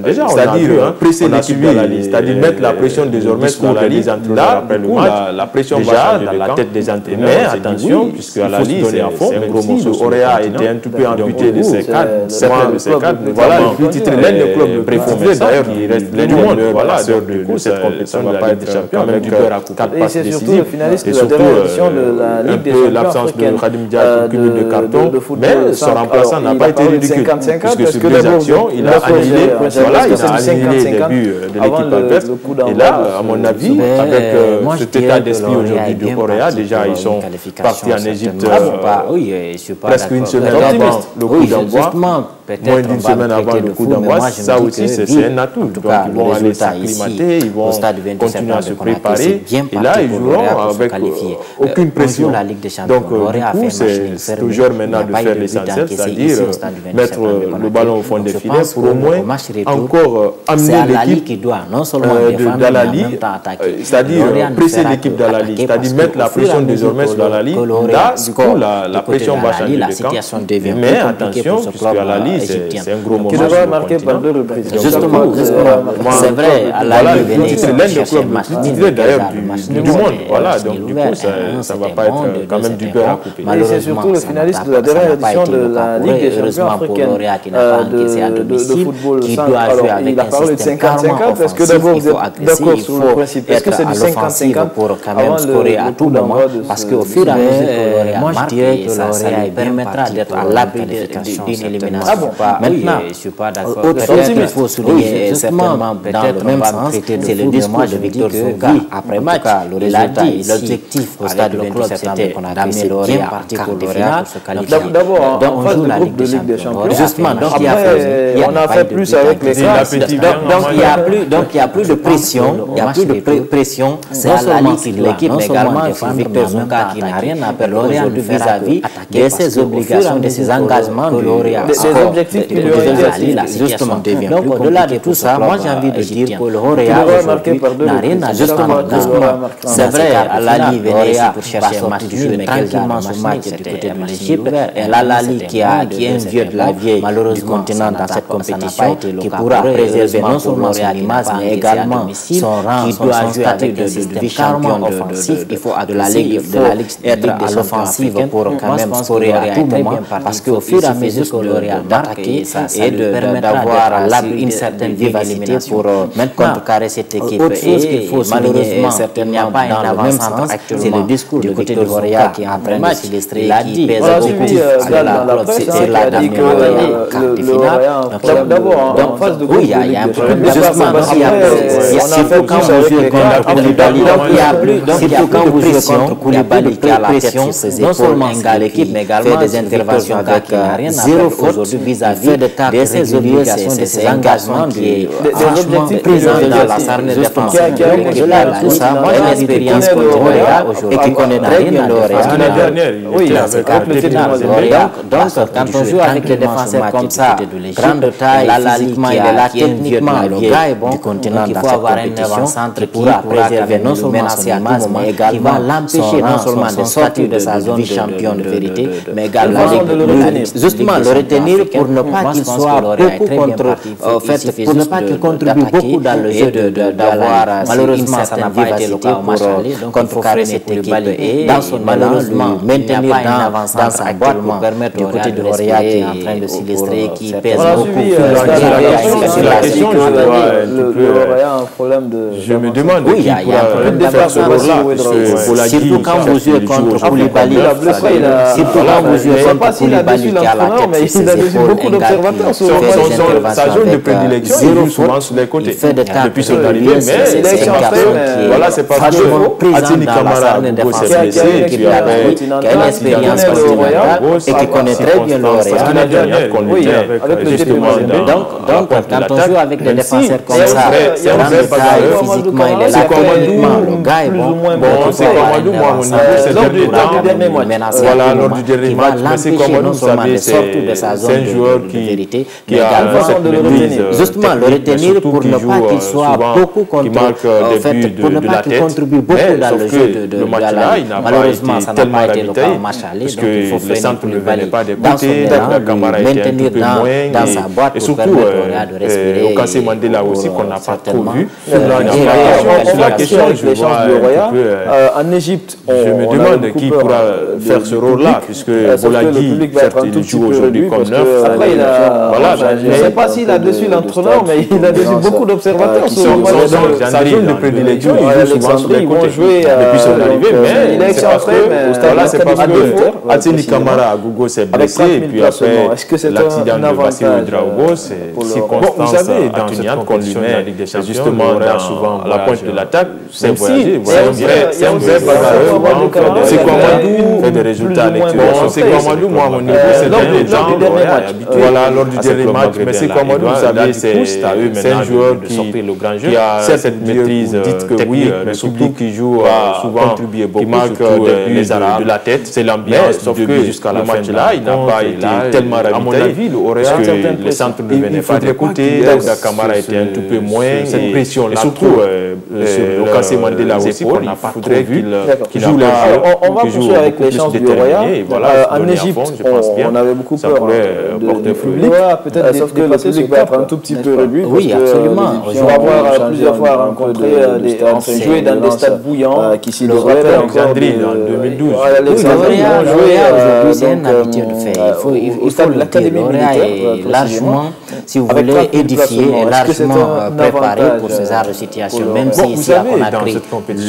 Déjà, c'est-à-dire presser l'équipe dans la Ligue, c'est-à-dire mettre la pression désormais sur la Ligue. Là, après le match, la pression déjà dans la tête des entraîneurs. Mais attention, puisque à la Ligue, c'est un gros morceau. L'Oréa a été un tout peu amputé de ses cadres. Certains de ses cadres, voilà, le titre l'un des clubs préférés d'ailleurs, qui reste l'un du monde. Voilà, du coup, cette compétition ne va pas être champion, même du père à couper 4 passes décisives. Et surtout, un peu l'absence de Khadim Diaby, cumul de cartons. Mais son remplaçant n'a pas été ridicule. Puisque sur deux actions, il a annulé les buts de l'équipe adverse. Et là, à mon avis, avec cet état d'esprit aujourd'hui du Oréa, déjà ils sont partis en Égypte presque une semaine avant le coup d'envoi. Moins d'une semaine avant le coup d'envoi, ça aussi c'est un atout. Donc ils vont aller s'acclimater, ils vont continuer à se préparer. Et là, ils joueront avec aucune pression. Donc du coup, c'est toujours maintenant de faire l'essentiel, c'est-à-dire mettre le ballon au fond des filets pour au moins encore amener l'équipe dans la Ligue, c'est-à-dire presser l'équipe dans la Ligue, c'est-à-dire mettre la pression désormais sur la Ligue. Là, du coup, la pression va changer de camp. Mais attention, puisque à la Ligue, c'est un gros moment. Qui devrait marquer par 2 reprises. Justement, c'est vrai, à la c'est l'un des clubs titulaires d'ailleurs du monde. Voilà, donc du coup, ça ne va pas être quand même du beurre à couper. Et c'est surtout le finaliste de la dernière édition de la Ligue des champions africaine de football. Alors, il a parlé de 50-50. Est-ce que d'abord vous êtes d'accord sur le principe? Est-ce que c'est du 50-50 pour quand même scorer à tout moment? Parce qu'au fur et à mesure, moi je dirais que l'Orient permettra d'être à l'abri d'une élimination. Maintenant, je ne suis pas d'accord. Autre chose qu'il faut souligner, certainement dans le même sens, c'est le discours de Victor Zonga. Après match, il a dit l'objectif au stade du 27 septembre d'amener l'Orient en quart de finale pour se qualifier. D'abord, en phase de groupe de Ligue des Champions. Justement, donc on a fait plus avec les classes. Donc il n'y a plus de pression. Il n'y a plus de pression. C'est à la Ligue, l'équipe, mais également sur Victor Zonga qui n'a rien à perdre aujourd'hui vis-à-vis de ses obligations, de ses engagements de l'Orient. Des objectifs qui lui ont été justement. Donc au-delà de tout ça, moi j'ai envie de dire que l'Orient aujourd'hui n'a rien à justement. C'est vrai, à la Ligue, Veneia pour chercher un match du jeu, mais tranquillement ce match du côté de l'Égypte. Et là, la Ligue qui est un vieux de la vieille du continent dans cette compétition, qui pourra préserver non seulement son image, mais également son rang, qui doit jouer avec un système vice-champion offensif. Il faut de la Ligue être à l'offensive pour quand même scorer à tout moment, parce qu'au fur et à mesure que l'Orient d'attaquer et d'avoir une certaine vivacité pour contrecarrer cette équipe. Autre chose qu'il faut malheureusement certainement dans le même sens, c'est le discours du côté de l'Orient qui est en train de s'illustrer, qui pèse beaucoup sur la club, c'est la quart de finale. D'abord, en phase de groupe, oui, il y a un problème. Justement, surtout quand vous jouez contre Koulibaly, surtout quand vous jouez contre Koulibaly qui a la pression, non seulement à l'équipe, mais également des interventions avec zéro faute vis-à-vis de ses obligations, de ses engagements, des objectifs présents dans la sarne de défense. Au-delà de tout ça, moi j'ai l'expérience contre L'Oréal et qui connaît très bien L'Oréal. Oui, c'est avec le final. Donc, quand on joue avec des défenseurs comme ça, grande taille, physiquement, il est là, techniquement, le gars est bon, du continent dans cette compétition, qui pourra préserver non seulement son image, mais également l'empêcher non seulement de sortir de sa zone de champion de vérité, mais également justement le retenir pour ne pas qu'il soit beaucoup contre, pour ne pas qu'il contribue beaucoup dans le jeu d'avoir malheureusement ça n'a pas été le cas au match aller, donc contrecarrer cette équipe et dans son malheureusement maintenir dans sa boîte pour permettre du côté de l'Orient qui est en train de s'illustrer, qui pèse beaucoup. Je me demande qui pourra faire ce rôle-là, surtout quand vous jouez contre Koulibaly, surtout quand vous jouez contre Koulibaly qui a la tête sur ses épaules, sa zone de prédilection, il joue souvent sur les côtés depuis son arrivée, mais voilà, c'est parce que Atini Camara s'est blessé et puis après qui a une expérience continentale et qui connaît très bien l'Orient. Oui, avec justement donc quand on joue avec des défenseurs comme ça, physiquement il est là, techniquement le gars est bon. C'est Kouamadou, moi mon niveau c'est lors du dernier match. Voilà, lors du dernier match, mais c'est Kouamadou, vous savez, c'est un joueur qui a cette maîtrise. Justement, le retenir pour ne pas qu'il soit beaucoup contre, pour ne pas qu'il contribue beaucoup dans le jeu de Gala. Malheureusement, ça n'a pas été le cas au match aller, donc il faut freiner Koulibaly dans son élan, lui maintenir dans sa boîte pour permettre au Real de respirer. Au Kassé Mandela aussi, qu'on n'a pas trop vu. Sur la question des chances du Royal, en Égypte, je me demande qui pourra faire ce rôle-là, puisque Bolagui, certes, il joue aujourd'hui comme neuf. Je ne sais pas s'il a dessus l'entraîneur, mais il a dessus beaucoup d'observateurs. Sa zone de prédilection, il joue souvent sur les côtés depuis son arrivée, mais c'est parce que Atini Camara à Gogo s'est blessé, et puis après l'accident de Bassirou Draogo, c'est circonstance atténuante qu'on lui met justement souvent la pointe de l'attaque. C'est un vrai bagarreur. C'est Kouamadou fait des résultats lecture. C'est Kouamadou, moi à mon niveau, c'est des gens voilà, lors du dernier match. Mais c'est Kouamadou, vous savez, c'est un joueur qui a cette maîtrise technique, mais surtout qui joue souvent, qui marque de la tête. C'est l'ambiance, sauf que jusqu'à la fin là, il n'a pas été tellement ravitaillé. À mon avis, parce que les centres ne venaient pas des côtés, la Camara était un tout peu moins. Cette pression-là, et surtout au Kassé Mandela aussi, qu'on n'a pas trop vu, qui joue le jeu. On va poursuivre avec les chances du Royal. En Égypte, on avait beaucoup peur de porter fruit. Sauf que le public va être un tout petit peu réduit. Oui, absolument. On va avoir plusieurs fois rencontré jouer dans des stades bouillants qui s'y rappellent Alexandrie en 2012. Aujourd'hui, c'est une habitude de faire. Il faut l'académie militaire largement, si vous voulez, édifié et largement préparé pour ce genre de situation. Même si ici à Conakry,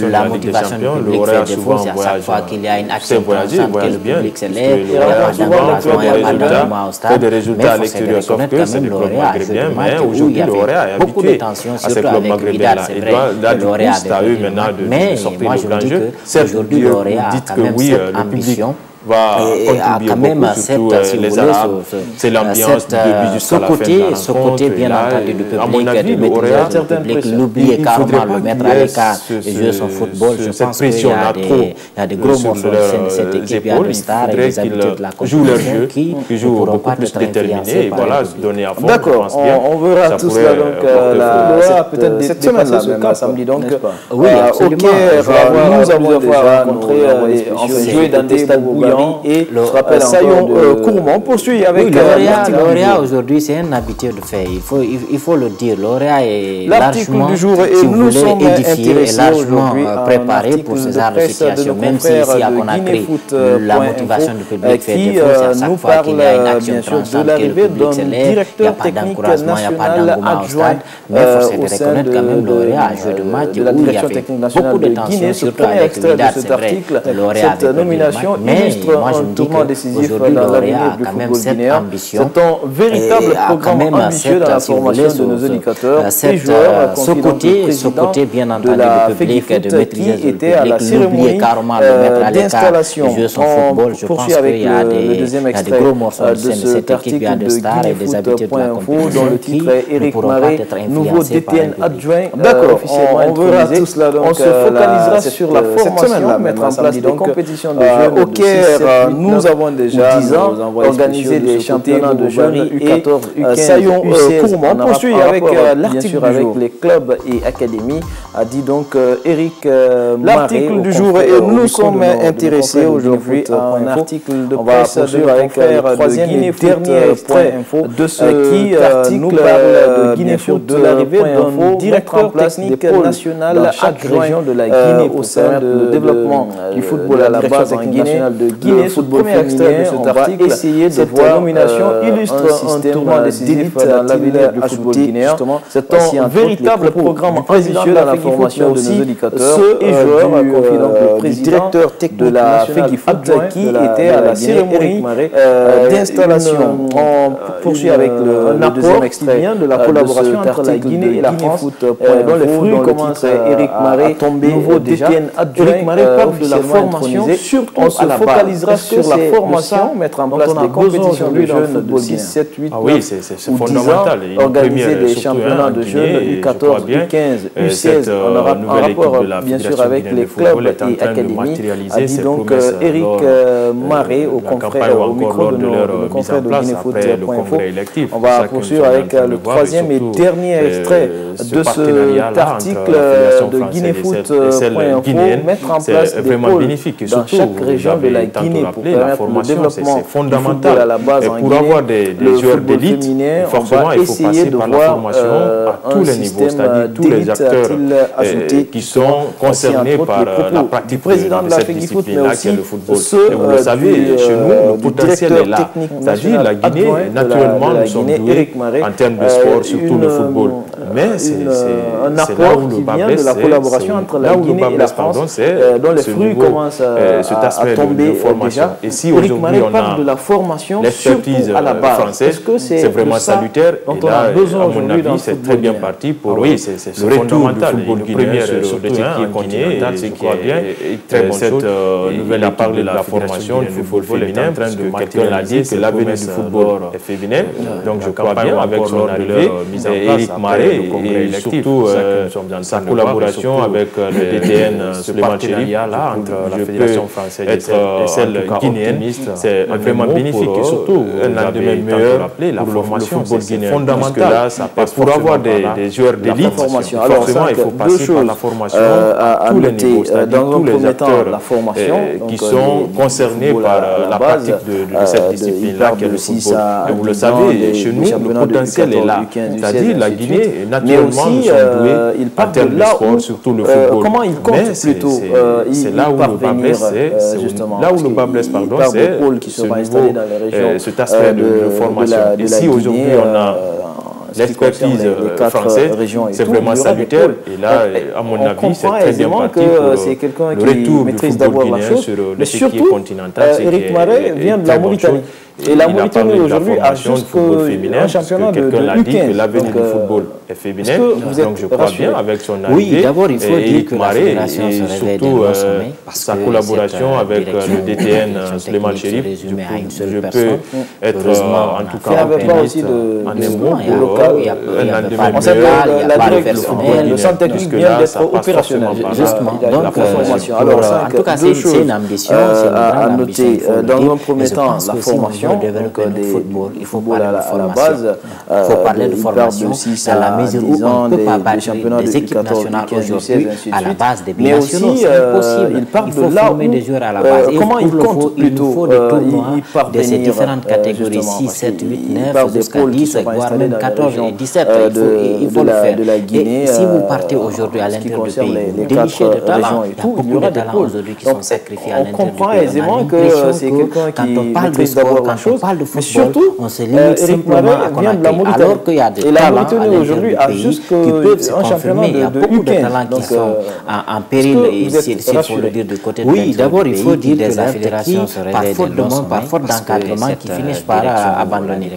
la motivation du public fait défaut, c'est à chaque fois qu'il y a une action constante que le public s'élève, il n'y a pas d'engagement, il n'y a pas d'engagement au stade. Mais il faut se reconnaître quand même l'Oréal a joué de match où il y avait beaucoup de tensions, surtout avec Vidal, c'est vrai, l'Oréal a eu des matchs. Mais moi je me dis qu'aujourd'hui l'Oréal a quand même cette ambition. Et a quand même c'est l'ambiance ce côté bien entendu du public, de maîtriser le public, l'oublier carrément, le mettre à l'écart et jouer son football. Je pense qu'il y a des gros morceaux de cette équipe, il y a des stars et des habitudes de la compétition qui ne pourront pas être influencés par le public. D'accord, on verra tout cela donc cette semaine-là, même samedi. Donc, oui, absolument. Nous avons déjà rencontré, joué dans des stades bouillants. Et je rappelle Sayon Kourmont poursuit avec L'Oréal aujourd'hui c'est une habitude de faire, il faut le dire. L'Oréal est largement, du jour et si vous nous voulez, sommes édifié et largement préparé pour ce genre de situation. Même si ici à Conakry la motivation du public fait défaut, c'est à chaque fois qu'il y a une action tranchante que le public s'élève, il n'y a pas d'encouragement, il n'y a pas d'engouement au stade. Mais il faut se reconnaître quand même L'Oréal a joué de match où il y avait beaucoup de tensions, surtout avec Vidal, c'est vrai. L'Oréal avait perdu le match, mais moi je me dis qu'aujourd'hui l'Oréal a quand même cette ambition, c'est un véritable programme ambitieux dans la formation de nos éducateurs et joueurs, ce côté bien entendu du public, de maîtriser le public, l'oublier carrément, le mettre à l'écart, jouer son football. Je pense qu'il y a des gros morceaux de cette équipe, il y a des stars et des habitudes de la compétition qui ne pourront pas être influencés par le public. D'accord, on verra tout cela. On se focalisera sur la formation, mettre en place des compétitions de jeunes. Nous avons déjà organisé des championnats de jeunes U14, U15, Sayon Kourmont poursuit avec l'article avec les clubs et académies, a dit donc Eric l'article du jour. Et nous sommes intéressés aujourd'hui à un article de presse avec le troisième et dernier extrait de ce qui nous parle de Guinée Foot, de l'arrivée d'un directeur technique national adjoint de la Guinée au sein du développement du football à la base en Guinée. Le football féminin, on va essayer de voir nomination illustre un tournant décisif dans l'avenir du football guinéen. C'est un véritable programme ambitieux dans la formation de nos éducateurs et joueurs, confie donc le président de la FEGIFOOT qui était à la cérémonie d'installation. On poursuit avec le deuxième extrait de la collaboration entre la Guinée et la France, dont les fruits commencent Eric Maré à tomber nouveau DTN adjoint. Eric Maré parle de la formation, surtout on se focalisera sur la formation, mettre en place des compétitions de jeunes de 6, 7, 8, 9 ou 10 ans, organiser des championnats de jeunes U14, U15, U16, on aura un rapport bien sûr avec les clubs et académies, a dit donc Eric Maré au micro de nos confrères de Guinéfoot.info. On va poursuivre avec le troisième et dernier extrait de cet article de Guinéfoot.info, mettre en place des pôles dans chaque région de la Guinée pour permettre le développement fondamental à la base en Guinée. Avoir des joueurs d'élite, forcément il faut passer par la formation à tous les niveaux, c'est-à-dire tous les acteurs qui sont concernés par la pratique de cette discipline-là qui est le football. Et vous le savez, chez nous, le potentiel est là. C'est-à-dire la Guinée, naturellement, nous sommes doués en termes de sport, surtout le football. Mais c'est un apport qui vient de la collaboration entre la Guinée et la France, dont les fruits commencent à tomber déjà. Et si aujourd'hui on a de la formation l'expertise française, c'est vraiment salutaire. Et là, à mon avis, c'est très bien parti pour le retour du football guinéen sur le circuit continental, ce qui est très bon. Cette nouvelle a parlé de la formation du football féminin, parce que quelqu'un l'a dit, c'est l'avenir du football féminin. Donc je crois bien avec son arrivée, Eric Maré et surtout sa collaboration avec le DTN, ce partenariat-là entre la Fédération française et celle guinéenne, c'est vraiment bénéfique et surtout un lendemain meilleur pour le football guinéen. Fondamental, pour avoir des joueurs d'élite, forcément il faut passer par la formation à tous les niveaux, c'est-à-dire tous les acteurs qui sont concernés par la pratique de cette discipline-là qu'est le football. Et vous le savez, chez nous, le potentiel est là. C'est-à-dire la Guinée, naturellement, nous sommes doués en termes de sport, surtout le football. Comment il compte plutôt c'est là où le bas blesse, là où le bas blesse, pardon, c'est cet aspect de formation. Et si aujourd'hui on a l'expertise française, c'est vraiment salutaire. Et là, à mon avis, c'est très bien parti pour le retour du football guinéen sur le circuit continental. Éric Marais vient de la Mauritanie. Et la Mauritanie aujourd'hui a un championnat de U15. Que l'avenir du football est féminin. Donc je crois bien avec son arrivée. Oui, d'abord il faut dire que la fédération se réveille surtout sa collaboration avec le DTN Suleiman Chérif. Je peux être en tout cas optimiste en un mot pour un lendemain meilleur. Le centre technique vient d'être opérationnel. Justement, donc en tout cas c'est une ambition, c'est une grande ambition. Dans un premier temps, la formation. Il faut parler de formation. Il faut parler de formation dans la mesure où on ne peut pas battre des équipes nationales aujourd'hui à la base des binationaux. C'est impossible. Il faut former des joueurs à la base. Comment il compte plutôt faut des tournois de ces différentes catégories 6, 7, 8, 9 jusqu'à 10, voire même 14 et 17. Il faut le faire. Et si vous partez aujourd'hui à l'intérieur du pays, vous dénichez de talents. Il y a beaucoup de talents aujourd'hui qui sont sacrifiés à l'intérieur du pays. On comprend aisément que c'est quelqu'un qui maîtrise d'abord la chose, parle de football, mais surtout, on se limite simplement à Conakry, alors qu'il y a des talents à l'intérieur du pays qui peuvent se confirmer. Il y a beaucoup de talents qui sont en péril, s'il faut le dire, du côté de l'intérieur. Oui, d'abord, il faut dire que la fédération se réveille par faute d'encadrement qui finissent par abandonner.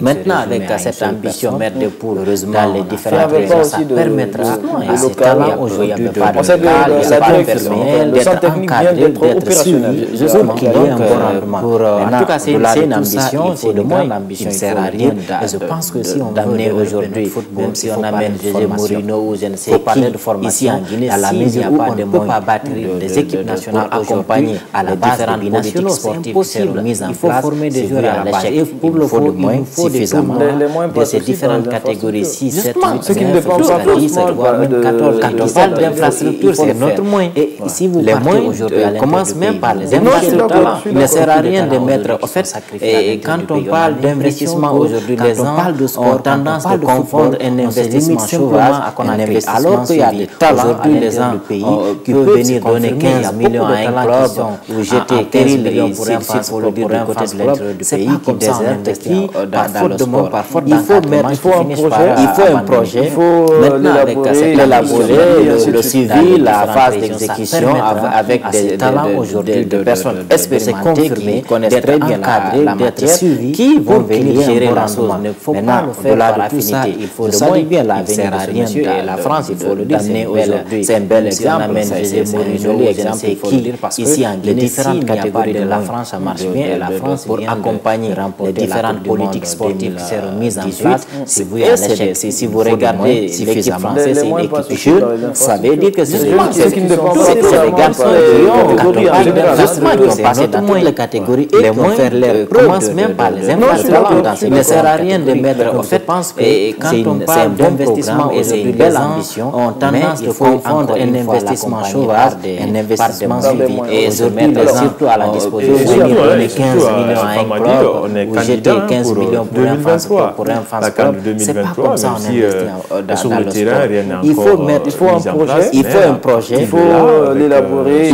Maintenant, avec cette ambition mère de poule dans les différentes régions, ça permettra à ces talents aujourd'hui de pas de métal, il n'y a pas de personnel, d'être encadré, d'être suivi, justement, qu'il y ait un bon rendement. En tout cas, c'est une ambition, c'est une grande ambition, il ne sert à rien. Et je pense que si on veut aujourd'hui, même si on amène José Mourinho ou je ne sais qui, ici en Guinée, à la mesure où on ne peut pas battre des équipes nationales accompagnées à la base des binationaux, c'est impossible. Il faut former des joueurs à l'échec. Et pour le faut suffisamment de ces différentes catégories 6, 7, 8, 9, 10, voire même 14. Quand on parle d'infrastructure, c'est notre moyen. Et si vous partez aujourd'hui, commence même par les infrastructures. Il ne sert à rien de mettre, en fait, et quand on parle d'investissement aujourd'hui, les gens ont tendance à confondre un investissement sauvage à un investissement alors qu'il y a des talents aujourd'hui, les gens qui peuvent venir donner 15 millions à un club ou jeter 15 millions pour un passeport pour un côté de l'intérieur du pays qui déserte, qui dans le sport. Il faut un projet, maintenant avec l'élaborer, le suivi, la phase d'exécution avec des talents aujourd'hui de personnes expérimentées qui connaissent très bien la matière, qui vont venir gérer la chose. Il ne faut pas le faire par affinité. Il faut le bien l'avenir de ce monsieur. Et la France, il faut le dire, c'est un bel exemple. José Mourinho, exemple, il faut le dire, parce que ici en Guinée, différentes catégories de la France, ça marche bien. Et la France, pour accompagner les différentes politiques sportives qui seront mises en place, si vous regardez l'équipe française, c'est une équipe jeune, ça veut dire que c'est des garçons qui ont passé dans toutes les catégories et qui ont fait leur commence même par les infrastructures. Il ne sert à rien de mettre, en fait, quand on parle d'investissement et c'est une belle ambition, on tendance à confondre un investissement sauvage, un investissement suivi et se mettre surtout à la disposition de donner 15 millions à un club ou jeter 15 millions pour un fan club. C'est pas comme ça on investit dans le sport. Il faut un projet, il faut l'élaborer,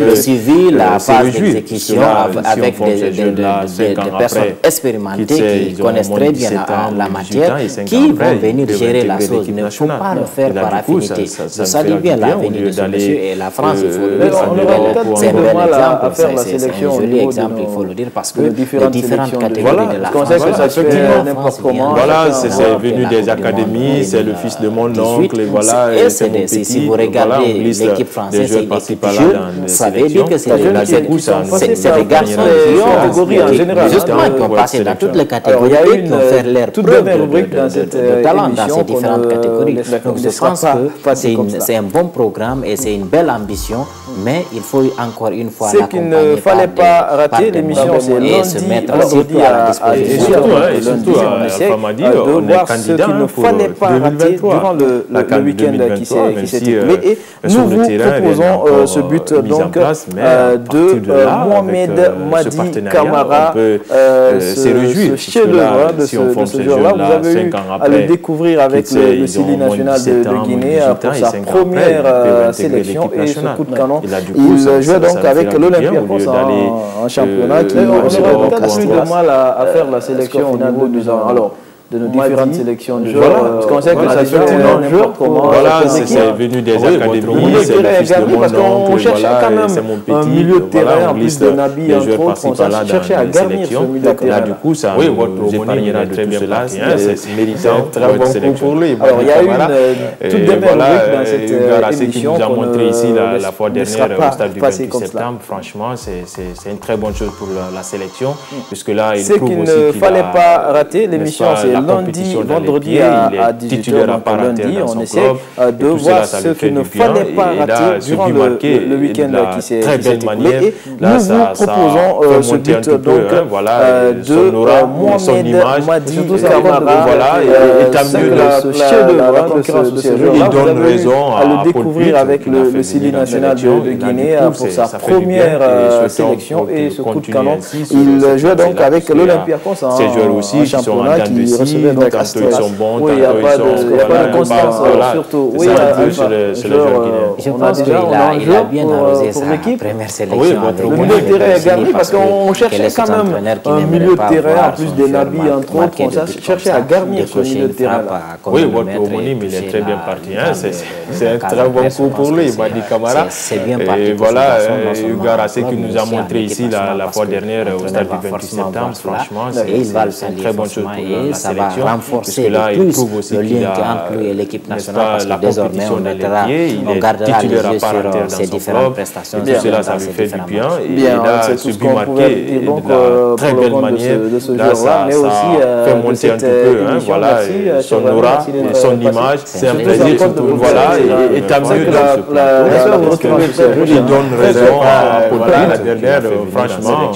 le suivi, la phase d'exécution avec des personnes expérimentées qui connaissent très bien la matière, qui vont venir gérer la chose. Il ne faut pas le faire par affinité. Je salue bien l'avenir de ce monsieur et la France, il faut le dire, c'est un bel exemple, c'est un joli exemple, il faut le dire, parce que les différentes catégories de la France, voilà, c'est venu des académies, c'est le fils de mon oncle, voilà, si vous regardez l'équipe française, c'est une équipe jeune, ça veut dire que c'est des garçons qui ont passé dans toutes les catégories et qui ont fait leur preuve de talent dans ces différentes catégories. Donc je pense que c'est un bon programme et c'est une belle ambition mais il faut encore une fois ce qu'il ne fallait pas rater. L'émission, c'est lundi, vendredi à 18h. Et surtout, on est candidat pour 2023, le week-end qui s'est écoulé. Et nous vous proposons ce but donc de Mohamed Madi Camara, ce chef-d'œuvre de ce jour-là. Vous avez eu à le découvrir avec le Sili national de Guinée pour sa première sélection et ce coup de canon. Il jouait donc avec l'Olympiakos en championnat qui aurait peut-être plus de mal à faire la sélection au niveau de nos différentes sélections de joueurs. Parce qu'on sait que ça se fait n'importe comment. Voilà, c'est venu des académies, c'est le fils de mon oncle, on cherchait quand même un milieu de terrain en plus de Nabi, entre autres, on cherchait à garnir ce milieu de terrain. Du coup, ça nous épargnera de tout cela, c'est méritant, très bon coup pour lui. Alors, il y a eu une toute dernière rubrique dans cette émission qui nous a montré ici la fois dernière au stade du 28 septembre. Franchement, c'est une très bonne chose pour la sélection, puisque là, il prouve aussi qu'il a... Ce qu'il ne fallait pas rater, l'émission, c'est lundi, vendredi à 18h, lundi, on essaie de voir ce qu'il ne fallait pas rater durant le week-end qui s'est écoulé. Et nous vous proposons ce but donc de Mohamed Madi Camara, ce chef-d'œuvre de ce jeu. Il donne raison à le découvrir avec le Sili national de Guinée pour sa première sélection et ce coup de canon. Il jouait donc avec l'Olympiakos en championnat qui recevait donc Tantôt ils sont bons, oui, il n'y a pas de constance, surtout. Oui, je pense qu'il a bien arrosé sa première sélection. Oui, le milieu de terrain est garni parce qu'on cherchait quand même un milieu de terrain, en plus des Nabi, entre autres, on cherchait à garnir ce milieu de terrain. Oui, votre homonyme, il est très bien parti. C'est un très bon coup pour lui, Madi Camara. C'est bien parti. Et voilà, Hugo Rassé qui nous a montré ici la fois dernière au stade du 28 septembre. Franchement, c'est une très bonne chose pour la sélection. Renforcer plus le lien entre lui et l'équipe nationale parce que désormais on gardera les yeux sur ses différentes prestations. Et tout cela, ça lui fait du bien. Et là, ce but marqué de très belle manière, là, ça fait monter un petit peu, voilà, son aura, son image. C'est un plaisir, voilà, et tant mieux il donne raison à Paul la dernière, franchement,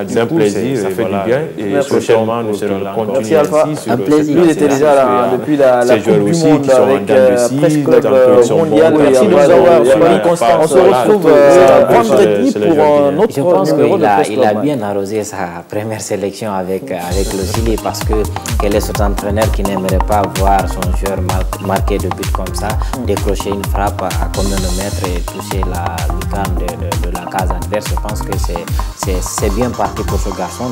c'est un plaisir, ça fait du bien. Et prochainement, nous serons continuer ainsi sur lui, il était déjà là depuis la Coupe du Monde avec Presse Club Mondial. Merci de nous avoir suivis, Constant. On se retrouve vendredi pour un autre numéro de Presse Club. Il a bien arrosé sa première sélection avec le Chili parce que quel est cet entraîneur qui n'aimerait pas voir son joueur marquer de but comme ça, décrocher une frappe à combien de mètres et toucher la lucarne de la case adverse. Je pense que c'est bien parti pour ce garçon.